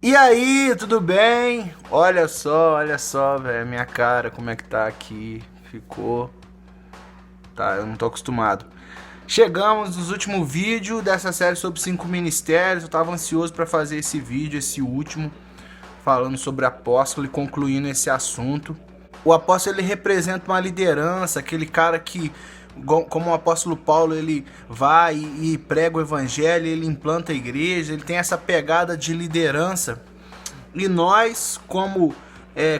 E aí, tudo bem? Olha só, velho, minha cara, como é que tá aqui? Ficou. Tá, eu não tô acostumado. Chegamos no último vídeo dessa série sobre 5 ministérios. Eu tava ansioso pra fazer esse vídeo, esse último, falando sobre apóstolo e concluindo esse assunto. O apóstolo, ele representa uma liderança, aquele cara que, como o apóstolo Paulo, ele vai e prega o evangelho, ele implanta a igreja, ele tem essa pegada de liderança. E nós, como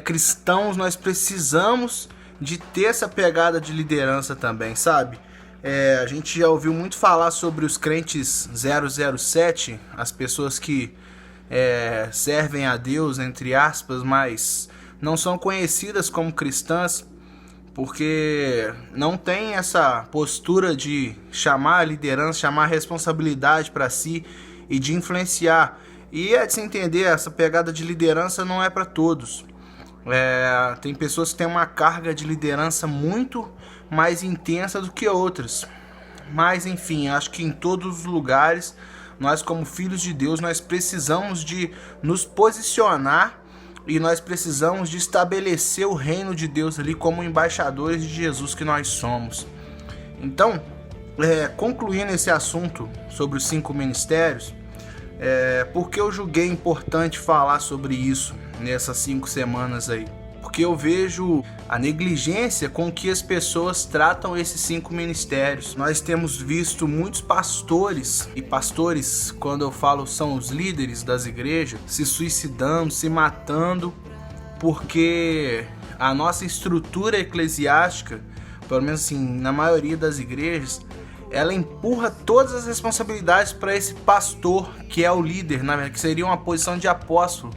cristãos, nós precisamos de ter essa pegada de liderança também, sabe? A gente já ouviu muito falar sobre os crentes 007, as pessoas que servem a Deus, entre aspas, mas não são conhecidas como cristãs, porque não tem essa postura de chamar a liderança, chamar a responsabilidade para si e de influenciar. E é de se entender, essa pegada de liderança não é para todos. Tem pessoas que têm uma carga de liderança muito mais intensa do que outras. Mas enfim, acho que em todos os lugares, nós como filhos de Deus, nós precisamos de nos posicionar e nós precisamos de estabelecer o reino de Deus ali como embaixadores de Jesus que nós somos. Então, concluindo esse assunto sobre os 5 ministérios, porque eu julguei importante falar sobre isso nessas 5 semanas aí? Porque eu vejo a negligência com que as pessoas tratam esses 5 ministérios. Nós temos visto muitos pastores, e pastores, quando eu falo, são os líderes das igrejas, se suicidando, se matando, porque a nossa estrutura eclesiástica, pelo menos assim, na maioria das igrejas, ela empurra todas as responsabilidades para esse pastor, que é o líder, que seria uma posição de apóstolo.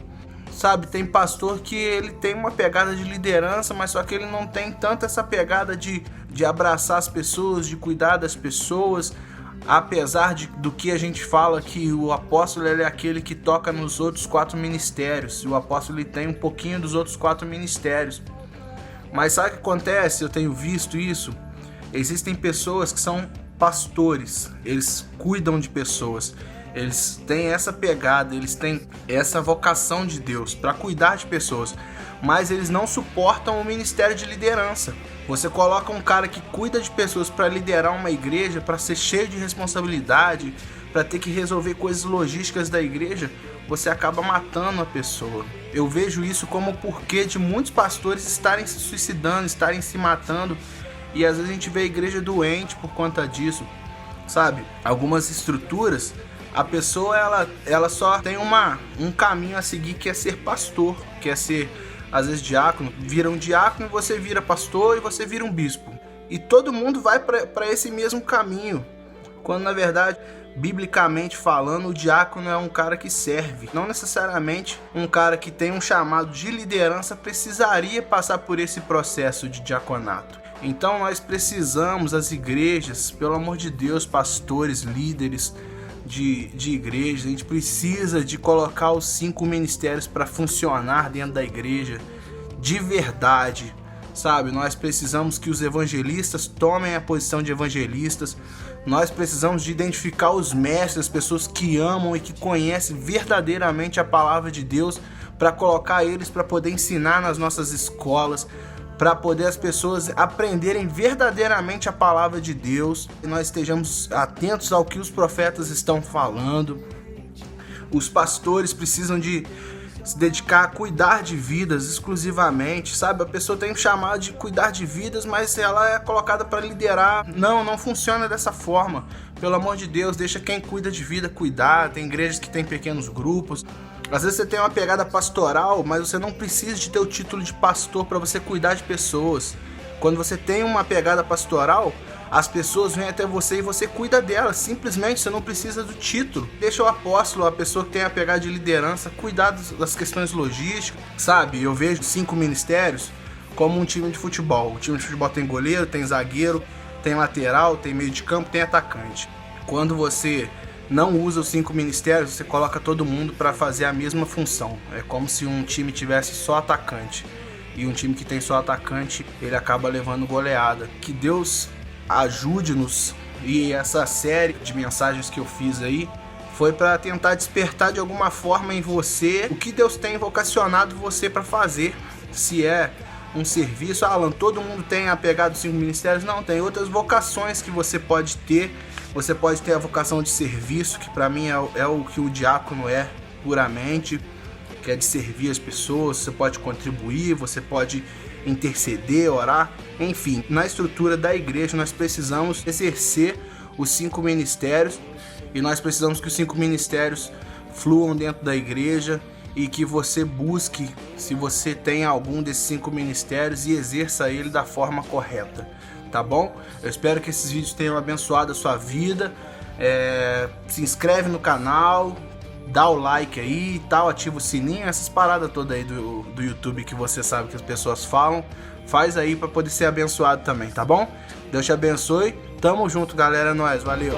Sabe, tem pastor que ele tem uma pegada de liderança, mas só que ele não tem tanto essa pegada de abraçar as pessoas, de cuidar das pessoas, apesar do que a gente fala que o apóstolo ele é aquele que toca nos outros 4 ministérios, o apóstolo ele tem um pouquinho dos outros 4 ministérios. Mas sabe o que acontece? Eu tenho visto isso. Existem pessoas que são pastores, eles cuidam de pessoas, eles têm essa pegada, eles têm essa vocação de Deus para cuidar de pessoas, mas eles não suportam o ministério de liderança. Você coloca um cara que cuida de pessoas para liderar uma igreja, para ser cheio de responsabilidade, para ter que resolver coisas logísticas da igreja, você acaba matando a pessoa. Eu vejo isso como o porquê de muitos pastores estarem se suicidando, estarem se matando, e às vezes a gente vê a igreja doente por conta disso, sabe? Algumas estruturas, a pessoa ela só tem um caminho a seguir, que é ser pastor, que é ser, às vezes, diácono. Vira um diácono e você vira pastor e você vira um bispo. E todo mundo vai para esse mesmo caminho, quando na verdade, biblicamente falando, o diácono é um cara que serve. Não necessariamente um cara que tem um chamado de liderança precisaria passar por esse processo de diaconato. Então nós precisamos, as igrejas, pelo amor de Deus, pastores, líderes de igreja, a gente precisa de colocar os 5 ministérios para funcionar dentro da igreja de verdade, sabe? Nós precisamos que os evangelistas tomem a posição de evangelistas, nós precisamos de identificar os mestres, as pessoas que amam e que conhecem verdadeiramente a palavra de Deus, para colocar eles para poder ensinar nas nossas escolas, para poder as pessoas aprenderem verdadeiramente a palavra de Deus, e nós estejamos atentos ao que os profetas estão falando. Os pastores precisam de se dedicar a cuidar de vidas exclusivamente, sabe? A pessoa tem um chamado de cuidar de vidas, mas ela é colocada para liderar. Não funciona dessa forma. Pelo amor de Deus, deixa quem cuida de vida cuidar. Tem igrejas que tem pequenos grupos. Às vezes você tem uma pegada pastoral, mas você não precisa de ter o título de pastor para você cuidar de pessoas. Quando você tem uma pegada pastoral, as pessoas vêm até você e você cuida delas. Simplesmente, você não precisa do título. Deixa o apóstolo, a pessoa que tem a pegada de liderança, cuidar das questões logísticas. Sabe, eu vejo 5 ministérios como um time de futebol. O time de futebol tem goleiro, tem zagueiro, tem lateral, tem meio de campo, tem atacante. Quando você não usa os 5 ministérios, você coloca todo mundo para fazer a mesma função. É como se um time tivesse só atacante. E um time que tem só atacante, ele acaba levando goleada. Que Deus ajude-nos. E essa série de mensagens que eu fiz aí Foi para tentar despertar de alguma forma em você o que Deus tem vocacionado você para fazer. Se é um serviço, Alan, todo mundo tem a pegada dos 5 ministérios? Não, tem outras vocações que você pode ter. Você pode ter a vocação de serviço, que para mim é o que o diácono é puramente, que é de servir as pessoas. Você pode contribuir, você pode interceder, orar, enfim. Na estrutura da igreja nós precisamos exercer os 5 ministérios, e nós precisamos que os 5 ministérios fluam dentro da igreja, e que você busque, se você tem algum desses 5 ministérios, e exerça ele da forma correta, tá bom? Eu espero que esses vídeos tenham abençoado a sua vida. Se inscreve no canal, dá o like aí e tal, ativa o sininho, essas paradas todas aí do YouTube que você sabe que as pessoas falam. Faz aí para poder ser abençoado também, tá bom? Deus te abençoe. Tamo junto, galera. É nóis. Valeu.